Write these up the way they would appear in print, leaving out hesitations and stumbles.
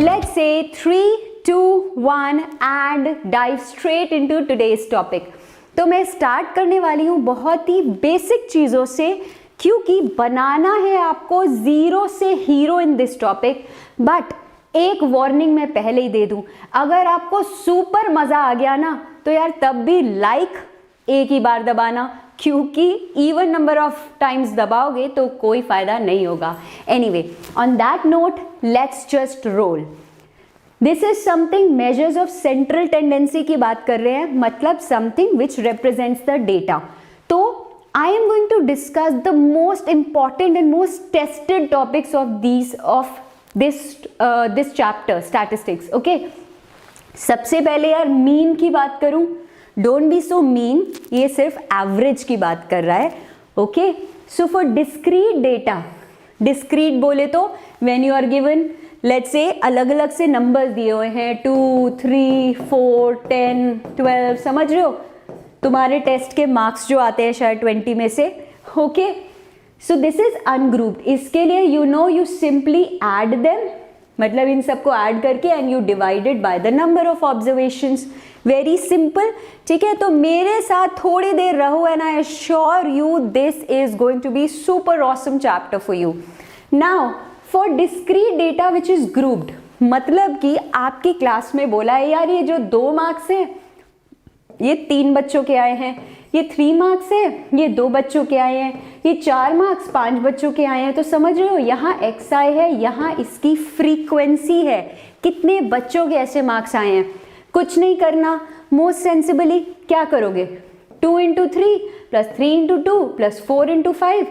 let's say 3, 2, 1 and dive straight into today's topic. तो मैं start करने वाली हूँ बहुत ही बेसिक चीज़ों से, क्योंकि बनाना है आपको ज़ीरो से hero in this topic. But एक वार्निंग मैं पहले ही दे दूँ, अगर आपको सुपर मज़ा आ गया ना तो यार तब भी लाइक एक ही बार दबाना, क्योंकि इवन नंबर ऑफ टाइम्स दबाओगे तो कोई फ़ायदा नहीं होगा. Anyway, on that note let's just roll. This is something measures of central tendency की बात कर रहे हैं, मतलब something which represents the data. तो I am going to discuss the most important and most tested topics of this chapter statistics. Okay, सबसे पहले यार मीन की बात करूं. डोंट बी सो मीन, ये सिर्फ एवरेज की बात कर रहा है. Okay, so for discrete data, discrete बोले तो when you are given let's say अलग अलग से नंबर्स दिए हुए हैं 2, 3, 4, 10, 12, समझ रहे हो. तुम्हारे टेस्ट के मार्क्स जो आते हैं शायद 20 में से. Okay, so this is ungrouped. इसके लिए यू सिंपली ऐड देम, मतलब इन सबको ऐड करके and you divided by the number of observations. Very simple. ठीक है, तो मेरे साथ थोड़ी देर रहो and I assure you this is going to be super awesome chapter for you. Now for discrete data which is grouped, मतलब कि आपकी क्लास में बोला है यार ये जो 2 मार्क्स हैं ये 3 बच्चों के आए हैं, ये 3 मार्क्स है ये 2 बच्चों के आए हैं, ये 4 मार्क्स 5 बच्चों के आए हैं. तो समझ रहे हो यहाँ XI है, यहाँ इसकी फ्रीक्वेंसी है, कितने बच्चों के ऐसे मार्क्स आए हैं. कुछ नहीं करना, मोस्ट सेंसिबली क्या करोगे, 2 into 3 plus 3 into 2 plus 4 into 5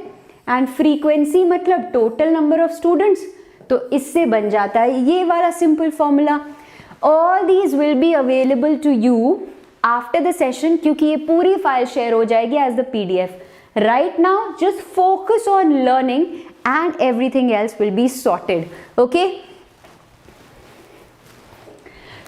and frequency मतलब टोटल नंबर ऑफ स्टूडेंट्स. तो इससे बन जाता है ये वाला simple formula. All these will be available to you after the session, क्योंकि ये पूरी फाइल शेयर हो जाएगी as the PDF. Right now just focus on learning and everything else will be sorted. Okay,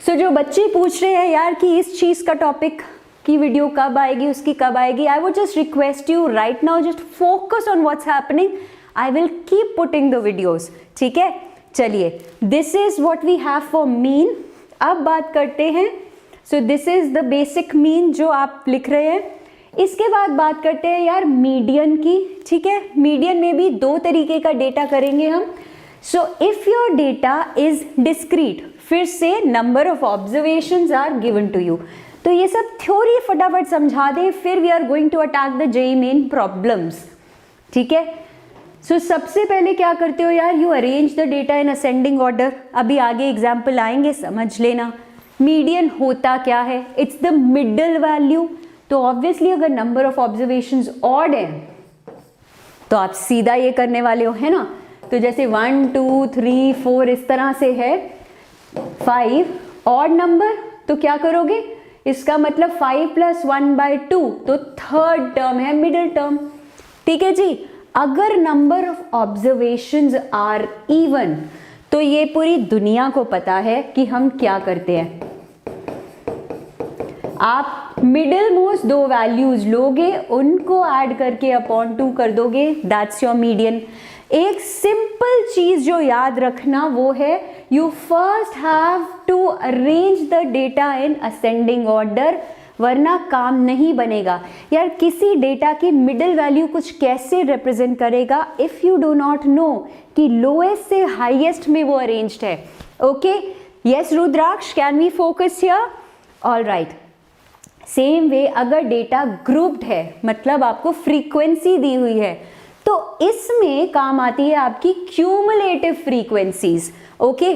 so जो बच्चे पूछ रहे हैं यार कि इस चीज का टॉपिक की वीडियो कब आएगी, उसकी कब आएगी, I would just request you right now just focus on what's happening. I will keep putting the videos. ठीक है, चलिए, this is what we have for mean. अब बात करते हैं. So this is the basic mean जो आप लिख रहे हैं. इसके बाद बात करते हैं यार मीडियन की. ठीक है, मीडियन में भी 2 तरीके का डेटा करेंगे हम. So if your data is discrete, फिर से number of observations are given to you. तो ये सब थ्योरी फटाफट समझा दें, फिर we are going to attack the JEE Main problems. ठीक है, सो सबसे पहले क्या करते हो यार, you arrange the data in ascending order. अभी आगे एग्जाम्पल आएंगे, समझ लेना. मीडियन होता क्या है, इट्स द मिडल वैल्यू. तो ऑब्वियसली अगर नंबर ऑफ ऑब्जर्वेशंस ऑड है तो आप सीधा ये करने वाले हो, है ना. तो जैसे 1, 2, 3, 4 इस तरह से है. 5 ऑड नंबर, तो क्या करोगे, इसका मतलब 5 + 1/2, तो थर्ड टर्म है मिडिल टर्म. ठीक है जी. अगर number of observations are even, तो ये पूरी दुनिया को पता है कि हम क्या करते हैं. आप मिडिल मोस्ट 2 वैल्यूज लोगे, उनको ऐड करके अपॉन 2 कर दोगे, दैट्स योर मीडियन. एक सिंपल चीज जो याद रखना वो है, you first have to arrange the data in ascending order, वरना काम नहीं बनेगा. यार किसी डेटा की मिडिल वैल्यू कुछ कैसे रिप्रेजेंट करेगा if you do not know कि लोएस्ट से हाईएस्ट में वो अरेंज्ड है. Okay, yes Rudraksh, can we focus here. All right. Same way अगर डेटा ग्रुप्ड है, मतलब आपको फ्रीक्वेंसी दी हुई है, तो इसमें काम आती है आपकी cumulative frequencies. Okay,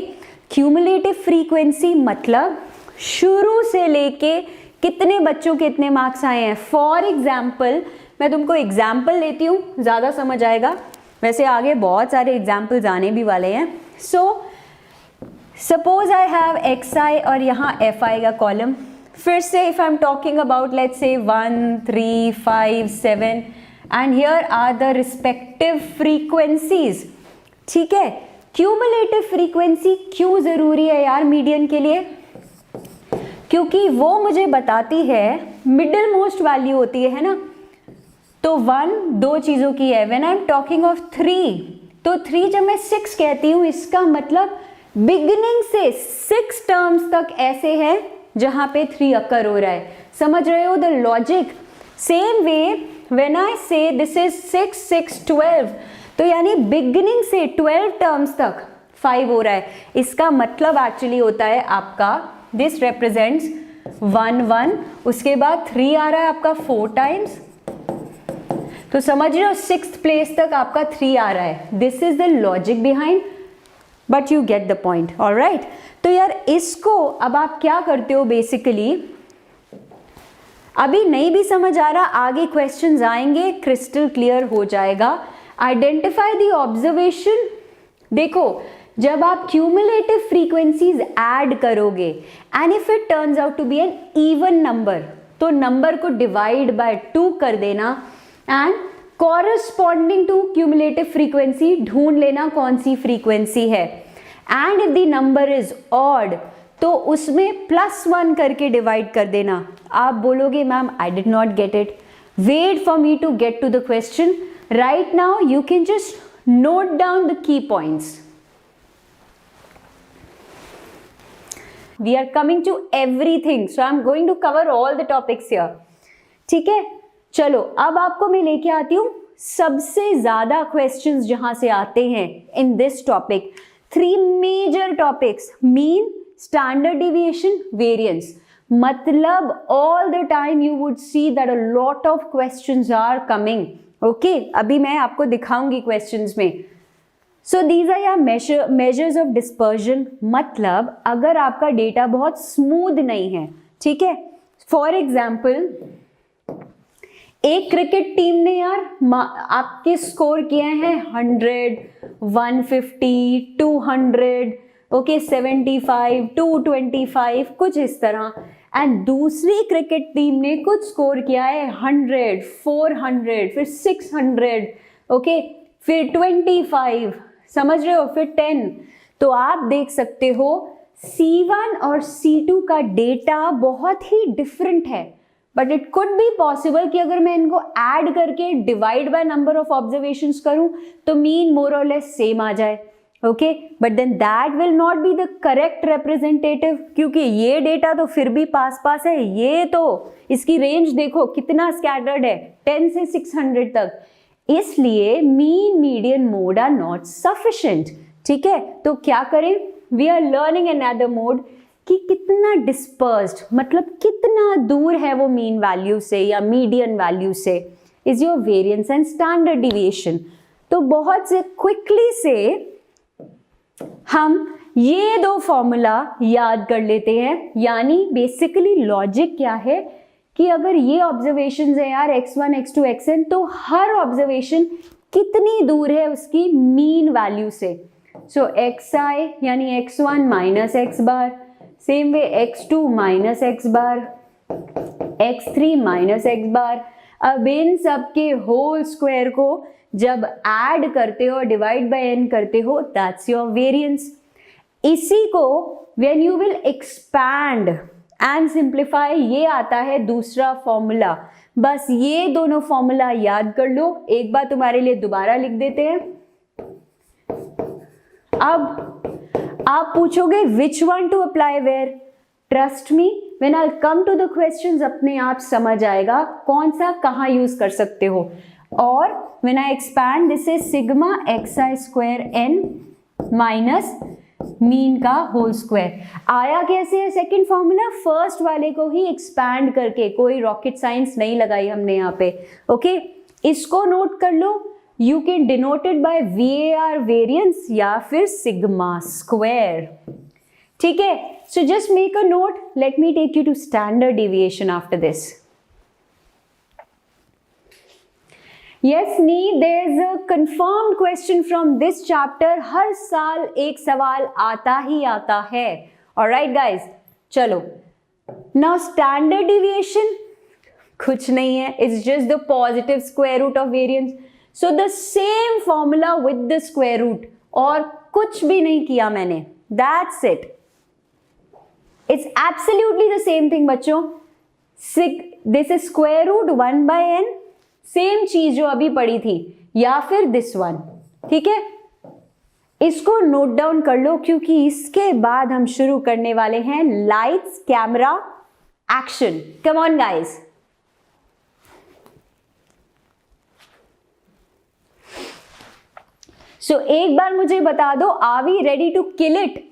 cumulative frequency मतलब शुरू से लेके कितने बच्चों के इतने मार्क्स आए हैं. फॉर एग्जाम्पल, मैं तुमको एग्जाम्पल लेती हूँ, ज़्यादा समझ आएगा. वैसे आगे बहुत सारे एग्जाम्पल्स आने भी वाले हैं. So suppose I have XI और यहाँ FI का कॉलम. फिर से if I am talking about let's say 1, 3, 5, 7 and here are the respective frequencies. ठीक है, क्यूमुलेटिव फ्रीक्वेंसी क्यों जरूरी है यार मीडियन के लिए, क्योंकि वो मुझे बताती है मिडिल मोस्ट वैल्यू होती है ना. तो 1 2 चीजों की है. When I am talking of 3, तो 3 जब मैं 6 कहती हूँ इसका मतलब बिगिनिंग से 6 टर्म्स तक ऐसे है जहां पे 3 अकर हो रहा है। समझ रहे हो the logic? Same way when I से दिस इज 6 6 12, तो यानी बिगिनिंग से 12 टर्म्स तक 5 हो रहा है। इसका मतलब एक्चुअली होता है आपका दिस रिप्रेजेंट्स 1 1, उसके बाद 3 आ रहा है आपका 4 टाइम्स, तो समझ रहे हो 6th प्लेस तक आपका 3 आ रहा है। This is the logic behind, but you get the point, alright. तो यार इसको अब आप क्या करते हो बेसिकली, अभी नहीं भी समझ आ रहा, आगे क्वेश्चंस आएंगे, क्रिस्टल क्लियर हो जाएगा। Identify the observation. देखो जब आप क्यूमुलेटिव फ्रीक्वेंसीज ऐड करोगे and if it turns out to be an even number, तो नंबर को डिवाइड बाय 2 कर देना and corresponding to cumulative frequency ढूंढ लेना कौन सी फ्रीक्वेंसी है। And if the number is odd तो उसमें +1 करके डिवाइड कर देना। आप बोलोगे ma'am I did not get it, wait for me to get to the question. Right now you can just note down the key points. We are coming to everything, so I'm going to cover all the topics here. ठीक है, चलो अब आपको मैं लेके आती हूँ सबसे ज्यादा क्वेश्चंस जहां से आते हैं in this topic. 3 major topics, mean, standard deviation, variance. मतलब all the time you would see that a lot of questions are coming. Okay, अभी मैं आपको दिखाऊंगी क्वेश्चंस में। सो दीज आर या मेजर्स ऑफ डिस्पर्जन। मतलब अगर आपका डेटा बहुत स्मूथ नहीं है, ठीक है, फॉर एग्जाम्पल एक क्रिकेट टीम ने यार आपके स्कोर किए हैं 100, 150, 200, ओके 75, 225, कुछ इस तरह। एंड दूसरी क्रिकेट टीम ने कुछ स्कोर किया है 100, 400, फिर 600, ओके, फिर 25, समझ रहे हो, फिर 10। तो आप देख सकते हो C1 और C2 का डेटा बहुत ही डिफरेंट है, but it could be possible कि अगर मैं इनको ऐड करके divide by number of observations करूं तो मीन मोर और लेस सेम आ जाए। Okay, but then that will not be the correct representative, क्योंकि ये डेटा तो फिर भी पास पास है, ये तो इसकी रेंज देखो कितना स्कैटर्ड है, 10 से 600 तक। इसलिए mean, median, mode are not sufficient. ठीक है, तो क्या करें, we are learning another mode कि कितना डिस्पर्स्ड, मतलब कितना दूर है वो मीन वैल्यू से या मीडियन वैल्यू से, is your variance and standard deviation. तो बहुत से क्विकली से हम ये 2 फॉर्मूला याद कर लेते हैं। यानी बेसिकली लॉजिक क्या है कि अगर ये ऑब्जर्वेशन है यार x1, x2, xn, तो हर ऑब्जर्वेशन कितनी दूर है उसकी मीन वैल्यू से। सो xi यानी x1 minus x bar, same way x2 minus x bar, x3 minus x bar. अब इन सब के होल स्क्वायर को जब ऐड करते हो, डिवाइड बाय n करते हो, दैट्स योर वेरिएंस। इसी को when you will expand and simplify, ये आता है दूसरा फॉर्मूला। बस ये दोनों फॉर्मूला याद कर लो। एक बार तुम्हारे लिए दोबारा लिख देते हैं। अब आप पूछोगे which one to apply where, trust me when I come to the questions अपने आप समझ आएगा कौन सा कहाँ यूज कर सकते हो। और when I expand, this is sigma xi square n minus mean का होल स्क्वायर। आया कैसे है सेकंड फॉर्मूला, फर्स्ट वाले को ही एक्सपैंड करके, कोई रॉकेट साइंस नहीं लगाई हमने यहाँ पे। ओके, इसको नोट कर लो, you can denote it by VAR variance या फिर सिग्मा स्क्वायर। ठीक है, so just make a note, let me take you to standard deviation after this. Yes, Neet, there is a confirmed question from this chapter. हर साल एक सवाल आता ही आता है। Alright, guys, चलो। Now standard deviation कुछ नहीं है, it's just the positive square root of variance. So the same formula with the square root, और कुछ भी नहीं किया मैंने। That's it. It's absolutely the same thing, बच्चों। This is square root 1 by n, same चीज जो अभी पड़ी थी, या फिर दिस वन। ठीक है, इसको नोट डाउन कर लो क्योंकि इसके बाद हम शुरू करने वाले हैं lights camera action. Come on guys. So एक बार मुझे बता दो, are we ready to kill it?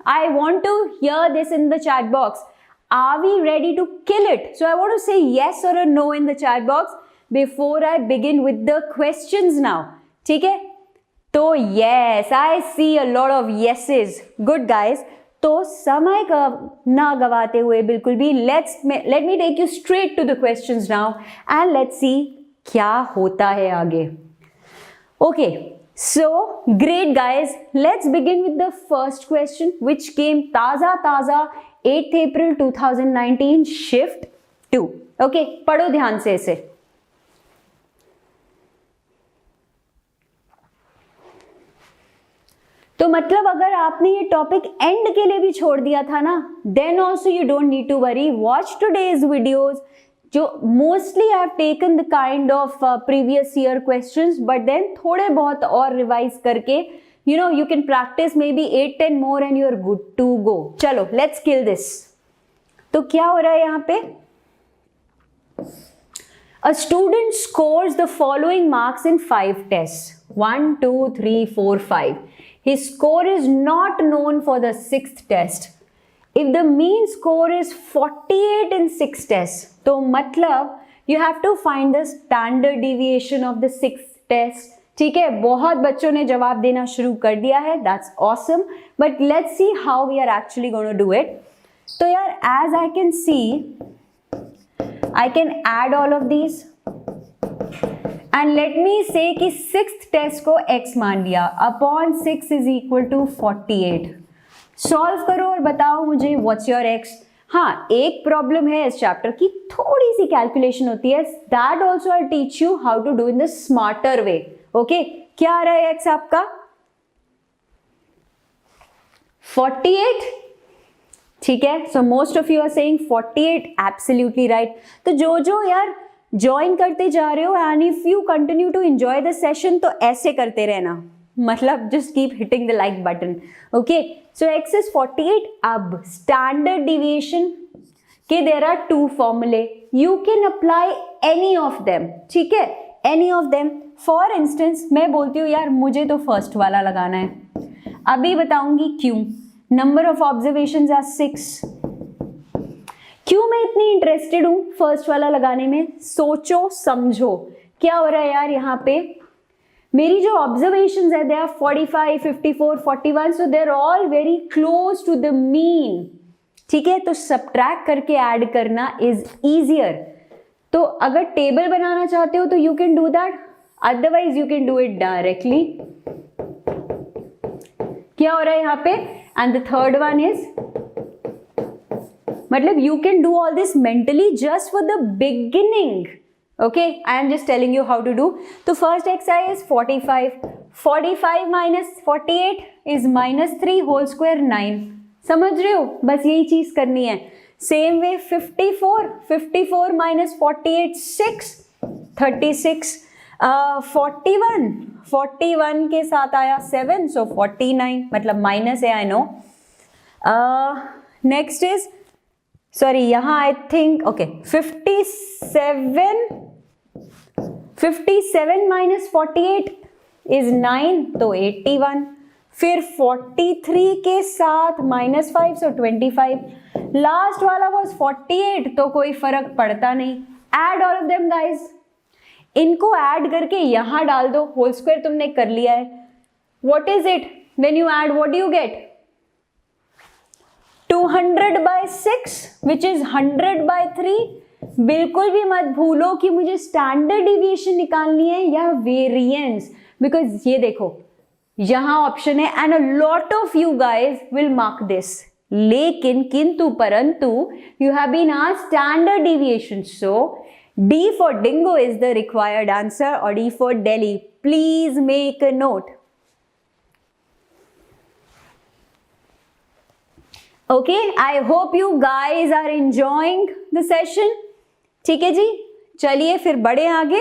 I want to hear this in the chat box. Are we ready to kill it? So I want to say yes or a no in the chat box before I begin with the questions now. ठीक है? तो yes, I see a lot of yeses. Good guys. तो समय का ना गवाते हुए बिल्कुल भी let me take you straight to the questions now and let's see क्या होता है आगे. Okay. So great guys. Let's begin with the first question which came ताजा 8th April 2019 shift 2. ओके, पढ़ो ध्यान से इसे। तो मतलब अगर आपने ये टॉपिक एंड के लिए भी छोड़ दिया था ना, then also you don't need to worry, watch today's videos जो mostly I have taken the kind of previous year questions, but then थोड़े बहुत और रिवाइज करके you know you can practice maybe 8-10 more and you're good to go. चलो let's kill this. तो क्या हो रहा है यहाँ पे? A student scores the following marks in 5 tests. 1, 2, 3, 4, 5. His score is not known for the 6th test. If the mean score is 48 in 6 tests, तो मतलब you have to find the standard deviation of the 6th test. ठीक है, बहुत बच्चों ने जवाब देना शुरू कर दिया है, that's awesome, but let's see how we are actually going to do it. तो यार as I can see, I can add all of these and let me say कि 6th टेस्ट को x मान लिया, upon 6 is equal to 48. Solve करो और बताओ मुझे व्हाट्स योर x. हाँ, एक प्रॉब्लम है इस चैप्टर की, थोड़ी सी कैलकुलेशन होती है, that also I teach you how to do in the smarter way. Okay, क्या आ रहा है x आपका? 48. ठीक है, so most of you are saying 48, absolutely right. तो जो यार ज्वाइन करते जा रहे हो and if you continue to enjoy the session तो ऐसे करते रहना, मतलब just keep hitting the like button. Okay, so x is 48. अब स्टैंडर्ड डिविएशन के देयर आर 2 फॉर्मूले, you can apply any of them. ठीक है, any of them. For instance मैं बोलती हूँ यार मुझे तो फर्स्ट वाला लगाना है, अभी बताऊंगी क्यों. Number of observations are 6. क्यों मैं इतनी इंटरेस्टेड हूँ फर्स्ट वाला लगाने में? सोचो समझो क्या हो रहा है यार. यहाँ पे मेरी जो ऑब्जर्वेशंस है they are 45, 54, 41, so they are all very close to the mean. ठीक है, तो सब्ट्रैक्ट करके ऐड करना इज ईजियर. तो अगर टेबल बनाना चाहते हो तो you can do that, otherwise you can do it directly. क्या हो रहा है यहाँ पे? And the third one is, मतलब you can do all this mentally just for the beginning. Okay, I am just telling you how to do. तो first exercise is 45. 45 minus 48 is -3 whole square 9. समझ रहे हो? बस यही चीज करनी है. Same way 54 minus 48 6, 36. 41 के साथ आया 7, सो 49, मतलब माइनस है, I know. Next is, sorry यहाँ I think, okay, 57 minus 48 is 9, तो 81. फिर 43 के साथ -5, सो 25. लास्ट वाला वॉज 48, तो कोई फर्क पड़ता नहीं. Add all of them guys. इनको ऐड करके यहां डाल दो, होल स्क्वायर तुमने कर लिया है. What is it when you add? What do you get? 200/6 which is 100/3. बिल्कुल भी मत भूलो कि मुझे स्टैंडर्ड डिविएशन निकालनी है या वेरिएंस, बिकॉज ये देखो यहां ऑप्शन है and a lot of you guys will mark this. लेकिन किंतु परंतु you have been asked standard deviation, so D for Dingo is the required answer, or D for Delhi. Please make a note. Okay, I hope you guys are enjoying the session. ठीक है जी, चलिए फिर बढ़े आगे.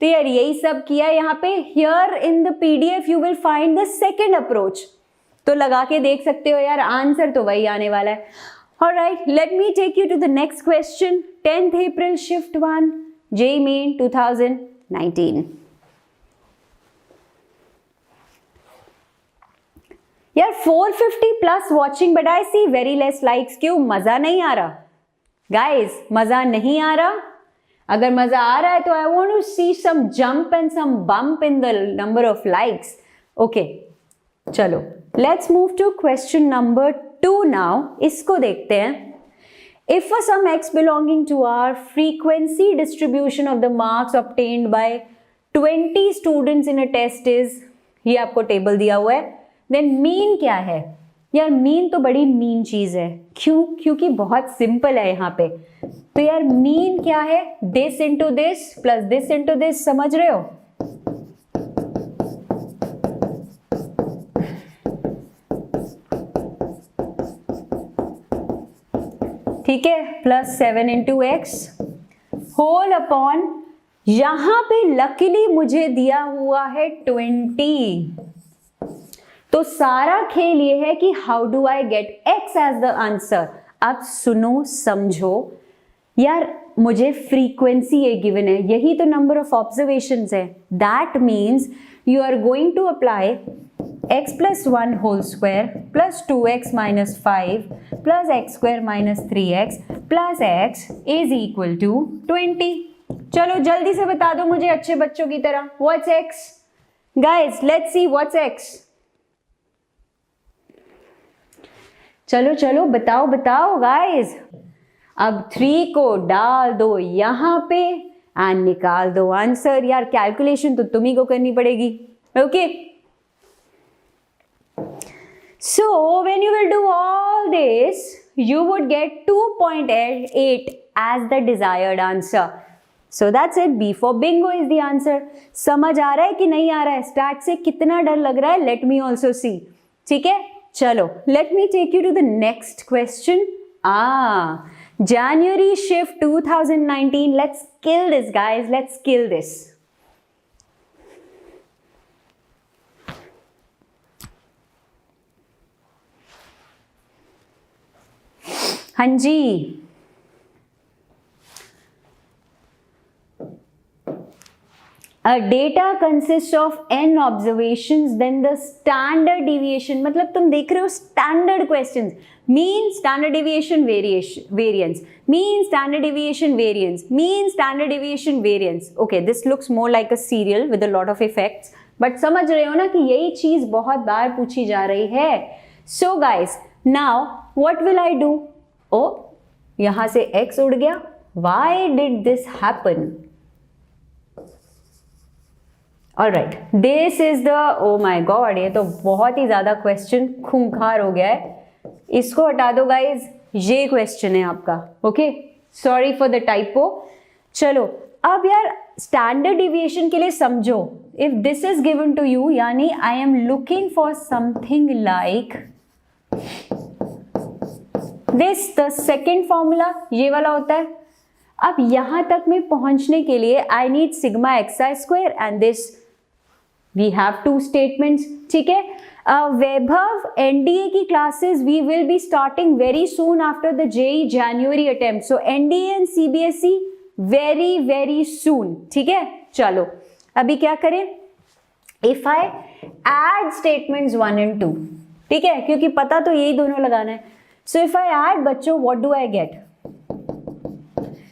तो यार यही सब किया यहाँ पे. Here in the PDF you will find the second approach. तो लगा के देख सकते हो यार, आंसर तो वही आने वाला है. Alright, let me take you to the next question. 10th April Shift 1, JEE Main 2019. यार 450 plus watching but I see very less likes. क्यों? मजा नहीं आ रहा? Guys, मजा नहीं आ रहा? अगर मजा आ रहा है तो I want to see some jump and some bump in the number of likes. Okay, चलो. Let's move to question number 2 now. इसको देखते हैं. If a sum x belonging to our frequency distribution of the marks obtained by 20 students in a test is, ये आपको table दिया हुआ है, then mean क्या है? यार मीन तो बड़ी मीन चीज है. क्यों? क्योंकि बहुत सिंपल है यहाँ पे. तो यार मीन क्या है? This into this plus this into this. समझ रहे हो? ठीक है, plus 7 into x whole upon, यहां पे लकीली मुझे दिया हुआ है 20. तो सारा खेल ये है कि how do I get x as the answer. अब सुनो समझो यार, मुझे फ्रीक्वेंसी ये गिवन है, यही तो नंबर ऑफ ऑब्जर्वेशंस है. That means you are going to apply x plus 1 whole square plus 2x minus 5 plus x square minus 3x plus x is equal to 20. चलो जल्दी से बता दो मुझे अच्छे बच्चों की तरह. What's x? Guys, let's see what's x. चलो चलो बताओ बताओ guys. अब 3 को डाल दो यहाँ पे एंड निकाल दो आंसर. यार कैलकुलेशन तो तुम्ही को करनी पड़ेगी. Okay So when you will do all this, you would get 2.8 as the desired answer. So that's it. B for bingo is the answer. समझ आ रहा है कि नहीं आ रहा है? स्टार्ट से कितना डर लग रहा है? Let me also see. ठीक है, चलो. Let me take you to the next question. January shift 2019. Let's kill this, guys. Let's kill this. हाँ जी, a data consists of n observations, then the standard deviation, मतलब तुम देख रहे हो standard questions, mean, standard deviation, variance, mean, standard deviation, variance, mean, standard deviation, variance. Okay, this looks more like a serial with a lot of effects, but समझ रहे हो ना कि यही चीज बहुत बार पूछी जा रही है. So guys, now what will I do? ओ, यहां से x उड़ गया. Why did this happen? Alright, this is the, oh my god, ये तो बहुत ही ज्यादा क्वेश्चन खूंखार हो गया है. इसको हटा दो गाइज, ये क्वेश्चन है आपका. Okay, sorry for the typo. चलो अब यार स्टैंडर्ड डिविएशन के लिए समझो. If this is given to you, यानी I am looking for something like this, the second formula ये वाला होता है. अब यहां तक में पहुंचने के लिए I need sigma x i square and this we have 2 statements. ठीक है, वैभव एनडीए की classes we will be starting very soon after the JEE January attempt. So NDA and CBSE very very soon. ठीक है, चलो अभी क्या करें? If I add statements 1 and 2, ठीक है, क्योंकि पता तो यही दोनों लगाना है. So if I add बच्चों, what do I get?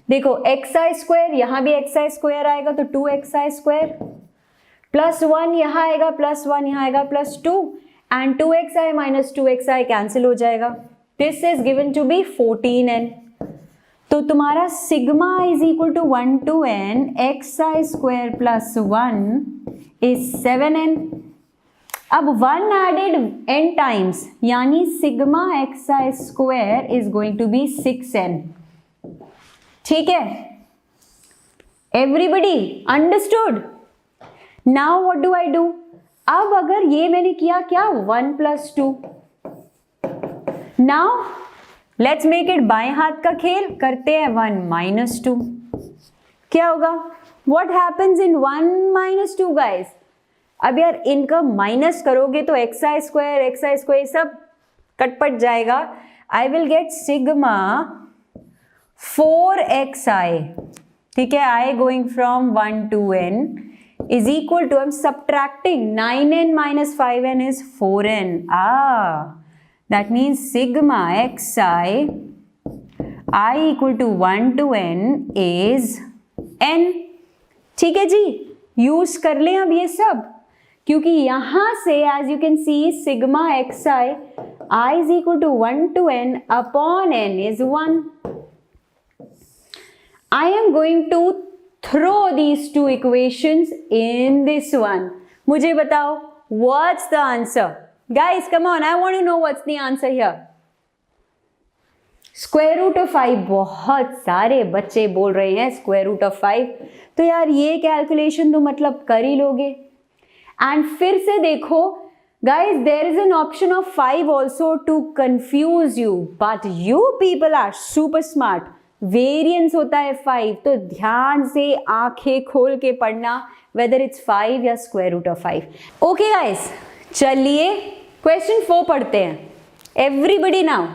देखो xi स्क्वायर, यहां भी xi स्क्वायर आएगा तो 2xi स्क्वायर प्लस 1 यहां आएगा, प्लस 1 यहां आएगा, plus 2 and 2xi minus 2xi cancel हो जाएगा. This is given to be 14n. तो तुम्हारा sigma is equal to 1 to n xi square plus 1 is 7n. अब 1 एडेड n टाइम्स, यानी sigma xi square is going to be 6n. ठीक है, everybody understood? Now what do I do? अब अगर ये मैंने किया क्या, 1 + 2. नाउ लेट्स मेक इट बाएं हाथ का खेल, करते हैं 1 - 2. क्या होगा? What happens in 1 minus 2 guys? अब यार इनका माइनस करोगे तो xi स्क्वायर सब कटपट जाएगा. I will get sigma 4xi, ठीक है, I going from 1 to n is equal to, I'm subtracting 9n minus 5n is 4n. That means sigma xi I equal to 1 to n is n. ठीक है जी, use कर लें अब ये सब, क्योंकि यहां से as you can see sigma x i is equal to 1 to n upon n is 1. I am going to throw these two equations in this one. मुझे बताओ what's the answer? Guys, come on, I want to know what's the answer here. Square root of 5, बहुत सारे बच्चे बोल रहे हैं square root of 5, तो यार ये कैलकुलेशन तो मतलब कर ही लोगे. एंड फिर से देखो guys, there is an option of 5 also to confuse you, but you people are super smart. Variance होता है 5, तो ध्यान से आंखें खोल के पढ़ना वेदर इट्स 5 या square root of 5. Okay guys, चलिए क्वेश्चन 4 पढ़ते हैं. Everybody now,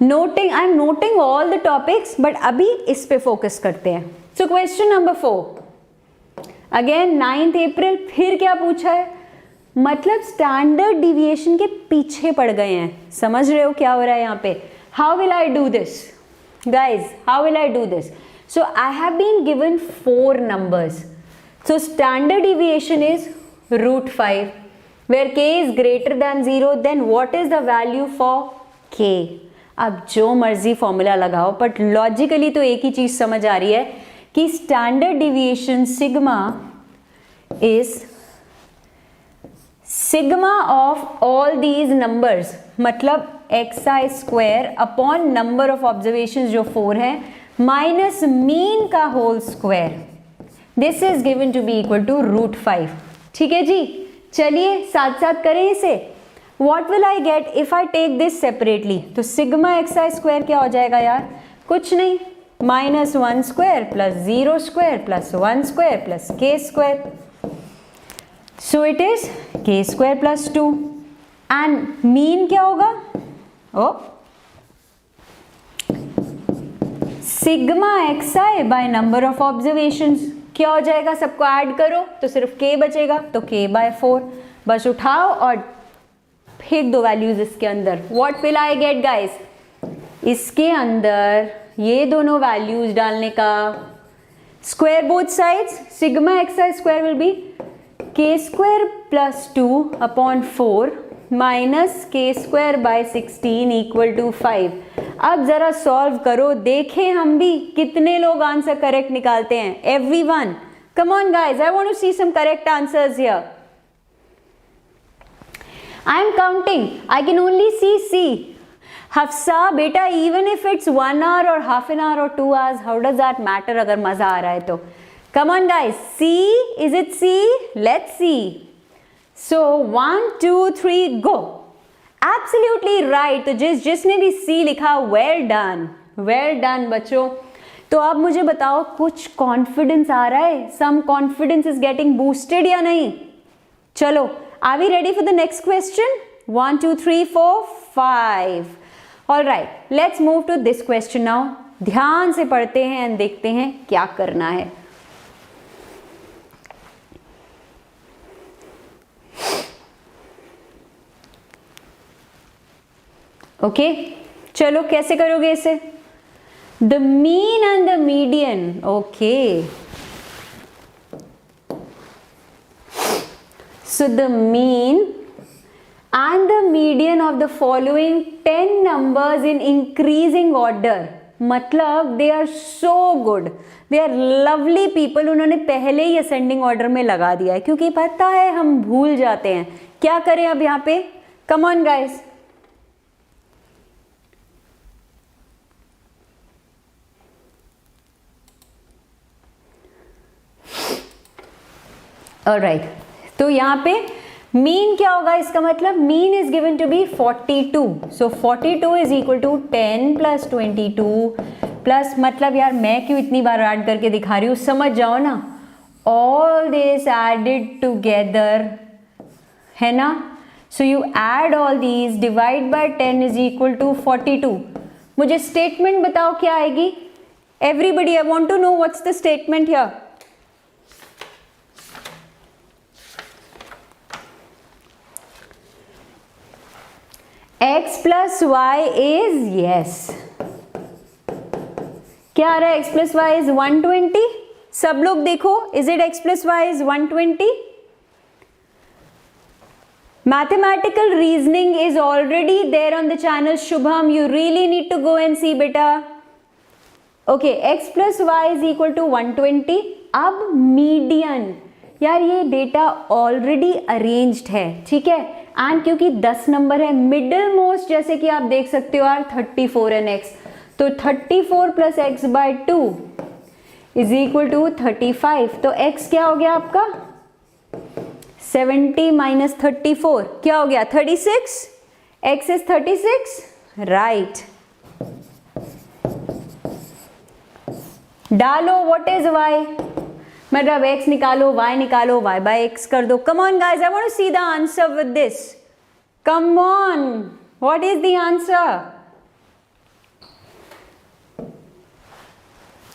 noting, I am noting all the topics, but अभी इस पे फोकस करते हैं. So question number 4 again 9th April. फिर क्या पूछा है, मतलब स्टैंडर्ड डिविएशन के पीछे पड़ गए हैं. समझ रहे हो क्या हो रहा है यहाँ पे. How will I do this guys, how will I do this. So I have been given 4 numbers. So standard deviation is √5 where k is greater than 0. then what is the value for k? अब जो मर्जी formula लगाओ, but logically तो एक ही चीज समझ आ रही है कि standard deviation sigma is sigma of all these numbers, मतलब xi square upon number of observation जो 4 है माइनस मीन का whole square. This is given to be equal to √5. ठीक है जी, चलिए साथ साथ करें इसे. What will I get if I take this separately? तो सिग्मा xi स्क्वायर क्या हो जाएगा यार, कुछ नहीं, -1 square plus 0 square plus 1 square plus k square. So it is k square plus 2. And mean क्या होगा, ओ sigma xi by number of observations. क्या हो जाएगा, सबको ऐड करो तो सिर्फ k बचेगा, तो k/4. बस उठाओ और फेंक दो वैल्यूज इसके अंदर. What will I get guys, इसके अंदर ये दोनों वैल्यूज डालने का, square both sides, sigma xi square will be k square plus 2 upon 4 minus k square by 16 equal to 5. अब जरा सॉल्व करो, देखें हम भी कितने लोग आंसर करेक्ट निकालते हैं. Everyone come on guys, I want to see some correct answers here. I am counting. I can only see C. Hafsa, beta, even if it's 1 hour or half an hour or 2 hours, how does that matter? अगर मजा आ रहा है तो. Come on, guys. C, is it C? Let's see. So 1, 2, 3, go. Absolutely right. तो जिसने भी C लिखा, well done. Well done, बच्चों. तो अब मुझे बताओ, कुछ कॉन्फिडेंस आ रहा है? Some confidence is getting boosted या नहीं? चलो. Are we ready for the next question? 1, 2, 3, 4, 5. All right, let's move to this question now. ध्यान से पढ़ते हैं और देखते हैं क्या करना है. Okay, चलो कैसे करोगे इसे? The mean and the median. Okay. So the mean and the median of the following 10 numbers in increasing order, मतलब they are so good, they are lovely people. उन्होंने पहले ही ascending order में लगा दिया है, क्योंकि पता है हम भूल जाते हैं. क्या करें अब यहाँ पे? Come on guys. All right. तो यहाँ पे मीन क्या होगा इसका मतलब, mean is given to be 42, so 42 is equal to 10 plus 22 plus, मतलब यार मैं क्यों इतनी बार ऐड करके दिखा रही हूँ, समझ जाओ ना, ऑल दिस एडेड टुगेदर, है ना, so you add all these, divide by 10 is equal to 42। मुझे स्टेटमेंट बताओ क्या आएगी, everybody I want to know what's the statement here. x plus y is, yes, क्या आ रहा है, x प्लस वाई इज 120, सब लोग देखो, is it x plus y is 120? Mathematical reasoning is already there on the channel. Shubham, you really need to go and see beta. Okay, x plus y is equal to 120. अब median, यार ये data already arranged है, ठीक है, and क्योंकि 10 number है, middle most जैसे कि आप देख सकते हो यार 34 एंड x, तो 34 plus x by 2 is equal to 35, तो x क्या हो गया आपका 70 माइनस 34 क्या हो गया 36, x इज 36, राइट। डालो व्हाट इज y, मतलब x निकालो y निकालो, y बाय x कर दो। Come on guys, I want to see the answer with this, come on, what is the answer?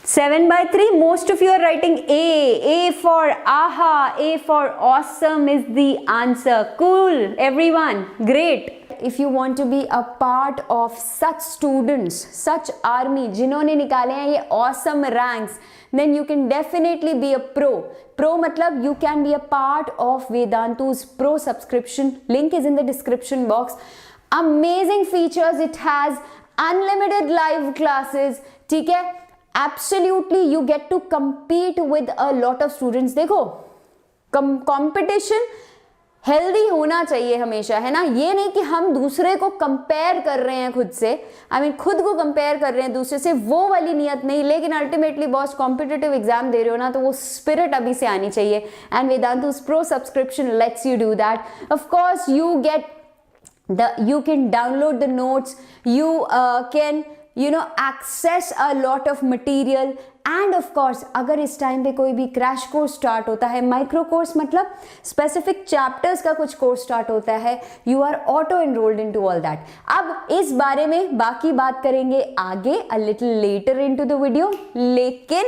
7 by 3, most of you are writing A for aha, A for awesome is the answer. Cool, everyone, great. If you want to be a part of such students, such army जिन्होंने निकाले हैं ये awesome ranks, then you can definitely be a pro. Pro मतलब you can be a part of Vedantu's pro subscription. Link is in the description box. Amazing features it has, unlimited live classes, ठीक है, Absolutely, you get to compete with a lot of students. देखो, competition healthy होना चाहिए हमेशा, है ना, ये नहीं कि हम दूसरे को कंपेयर कर रहे हैं खुद से, खुद को कंपेयर कर रहे हैं दूसरे से, वो वाली नियत नहीं, लेकिन अल्टीमेटली बॉस कॉम्पिटिटिव एग्जाम दे रहे हो ना, तो वो स्पिरिट अभी से आनी चाहिए, and Vedantu's pro subscription lets you do that. Of course you get you can download the notes, you can access a lot of material, and of course अगर इस टाइम पे कोई भी क्रैश कोर्स स्टार्ट होता है, माइक्रो कोर्स मतलब specific chapters का कुछ कोर्स स्टार्ट होता है, you are auto enrolled into all that. अब इस बारे में बाकी बात करेंगे आगे, a little later into the video, लेकिन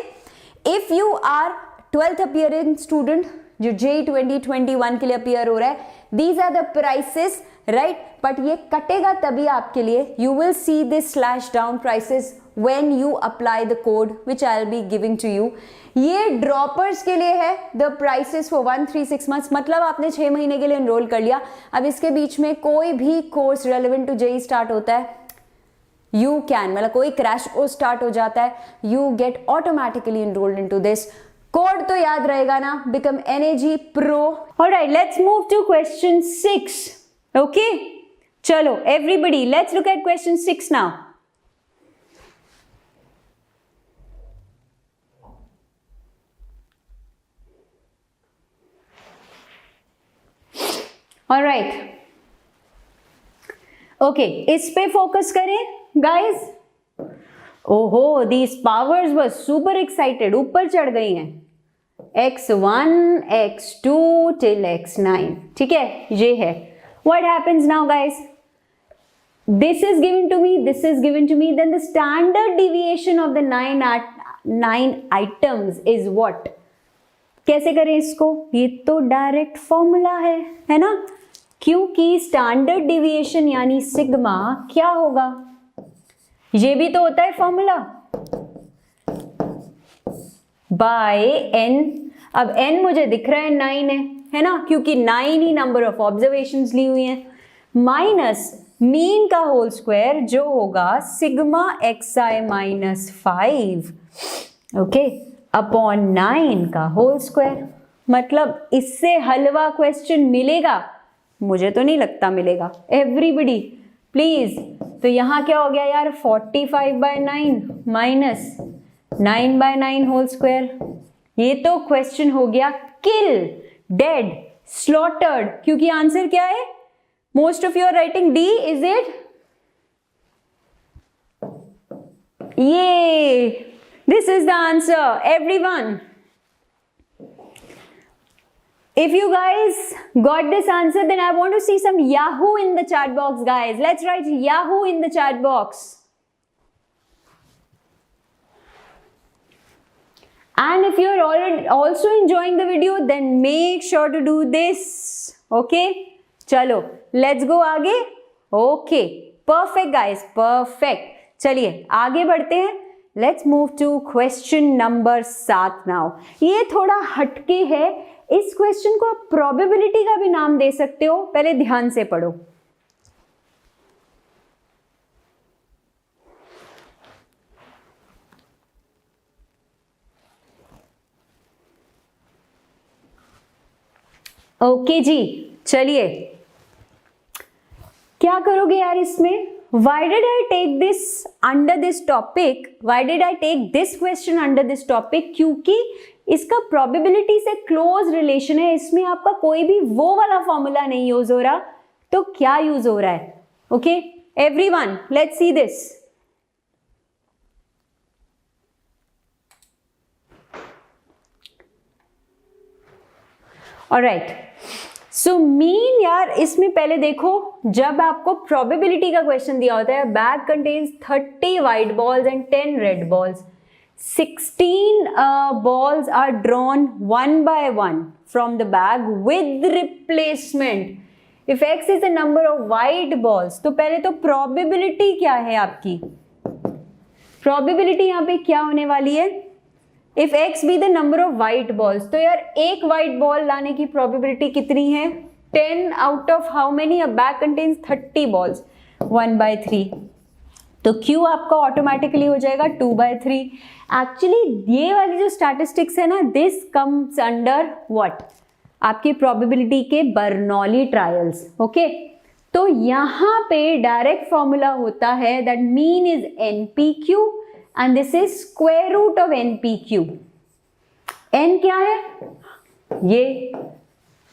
if you are 12th appearing student जो JEE 2021 के लिए अपियर हो रहा है, these are the prices, right, but ये कटेगा तभी आपके लिए, you will see this slash down prices when you apply the code which I will be giving to you. ये ड्रॉपर्स के लिए है, द प्राइसेस फॉर 136 मंथ्स, मतलब आपने 6 महीने के लिए एनरोल कर लिया, अब इसके बीच में कोई भी course relevant to JEE start होता है, यू कैन, मतलब कोई क्रैश कोर्स स्टार्ट हो जाता है, you get automatically enrolled into this. Code तो याद रहेगा ना, become NAG Pro। Alright, let's move to question 6। Okay, चलो everybody let's look at question 6 now. Alright, okay, इस पे फोकस करें गाइज। ओहो, these powers were super excited, ऊपर चढ़ गई हैं, x1 x2 till x9, ठीक है, ये है। What happens now guys? This is given to me, this is given to me, then the standard deviation of the 9 items is what? कैसे करें इसको? ये तो डायरेक्ट फॉर्मूला है ना, क्योंकि स्टैंडर्ड डिविएशन यानी सिग्मा क्या होगा, ये भी तो होता है फॉर्मूला, बाय n। अब n मुझे दिख रहा है 9 है ना, क्योंकि 9 ही नंबर ऑफ ऑब्जर्वेशंस ली हुई हैं, माइनस मीन का होल स्क्वायर जो होगा sigma xi minus 5, okay, upon 9 का होल स्क्वायर। मतलब इससे हलवा क्वेश्चन मिलेगा? मुझे तो नहीं लगता मिलेगा, एवरीबडी प्लीज। तो यहाँ क्या हो गया यार, 45/9 माइनस 9/9 होल स्क्वायर। ये तो क्वेश्चन हो गया किल, डेड, slaughtered, क्योंकि आंसर क्या है? Most of you are writing D, is it? Yay! This is the answer, everyone. If you guys got this answer, then I want to see some Yahoo in the chat box, guys. Let's write Yahoo in the chat box. And if you are already also enjoying the video, then make sure to do this. Okay? Chalo, let's go आगे. Okay, perfect guys, perfect. चलिए आगे बढ़ते हैं. Let's move to question number 7 now. ये थोड़ा हटके है. इस क्वेश्चन को आप प्रोबेबिलिटी का भी नाम दे सकते हो. पहले ध्यान से पढ़ो. ओके जी, चलिए क्या करोगे यार इसमें? Why did I take this under this topic? Why did I take this question under this topic? क्योंकि इसका प्रोबेबिलिटी से क्लोज रिलेशन है. इसमें आपका कोई भी वो वाला फॉर्मूला नहीं यूज हो रहा. तो क्या यूज हो रहा है? Okay everyone, let's see this. Alright, so mean यार इसमें पहले देखो, जब आपको प्रोबेबिलिटी का क्वेश्चन दिया होता है, bag contains 30 white balls and 10 red balls. 16 balls are drawn one by one from the bag with replacement. If X is the number of white balls, तो पहले तो probability क्या है आपकी? Probability यहाँ पे क्या होने वाली है? If X be the number of white balls, तो यार एक white ball लाने की probability कितनी है? 10 out of how many? A bag contains 30 balls. 1/3. तो Q आपका ऑटोमेटिकली हो जाएगा 2/3. एक्चुअली ये वाली जो स्टैटिस्टिक्स है ना, दिस कम्स अंडर व्हाट? आपकी प्रोबेबिलिटी के बर्नौली ट्रायल्स. ओके, तो यहाँ पे डायरेक्ट फॉर्मूला होता है that mean is NPQ and this is square root of NPQ. N क्या है? ये.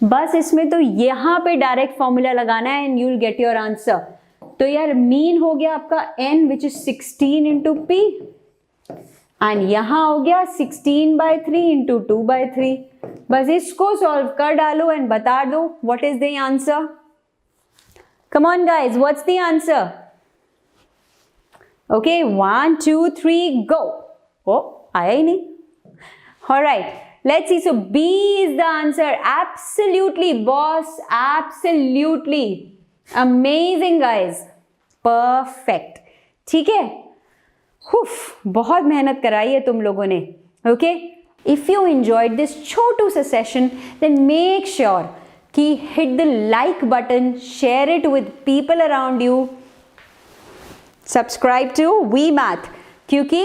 बस इसमें तो यहाँ पे डायरेक्ट फॉर्मूला लगाना है and you will get your answer. तो यार मीन हो गया आपका N which is 16 into P and यहां हो गया 16/3 इंटू 2/3. बस इसको सॉल्व कर डालो एंड बता दो what is the answer. Come on guys, what's the answer? Okay 1 2 3 गो. ओ आया ही नहीं. Alright, let's see. So B is the answer. Absolutely boss, absolutely amazing guys, perfect. ठीक है, बहुत मेहनत कराई है तुम लोगों ने. Okay, if you enjoyed this छोटू सा सेशन, देन मेक श्योर कि hit the like button, share it with people around you, subscribe to V math, क्योंकि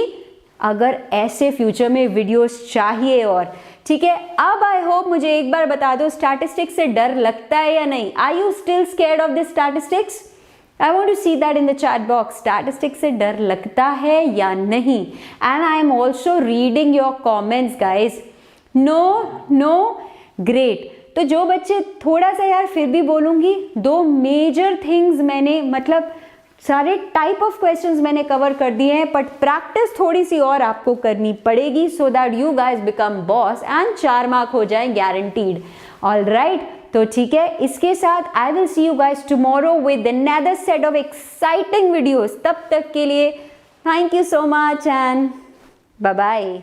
अगर ऐसे फ्यूचर में वीडियोस चाहिए और ठीक है. अब आई होप मुझे एक बार बता दो, स्टैटिस्टिक्स से डर लगता है या नहीं? Are you still scared of this statistics? I want to see that in the chat box. Statistics से डर लगता है या नहीं? And I am also reading your comments, guys. No, great. तो जो बच्चे थोड़ा सा यार फिर भी बोलूँगी, 2 मेजर थिंग्स मैंने, मतलब सारे टाइप ऑफ क्वेश्चंस मैंने कवर कर दिए हैं, बट प्रैक्टिस थोड़ी सी और आपको करनी पड़ेगी so that you guys become boss and 4 mark हो जाए गारंटीड. ऑल राइट, तो ठीक है, इसके साथ I will see you guys tomorrow with another set of exciting videos. तब तक के लिए thank you so much and bye bye.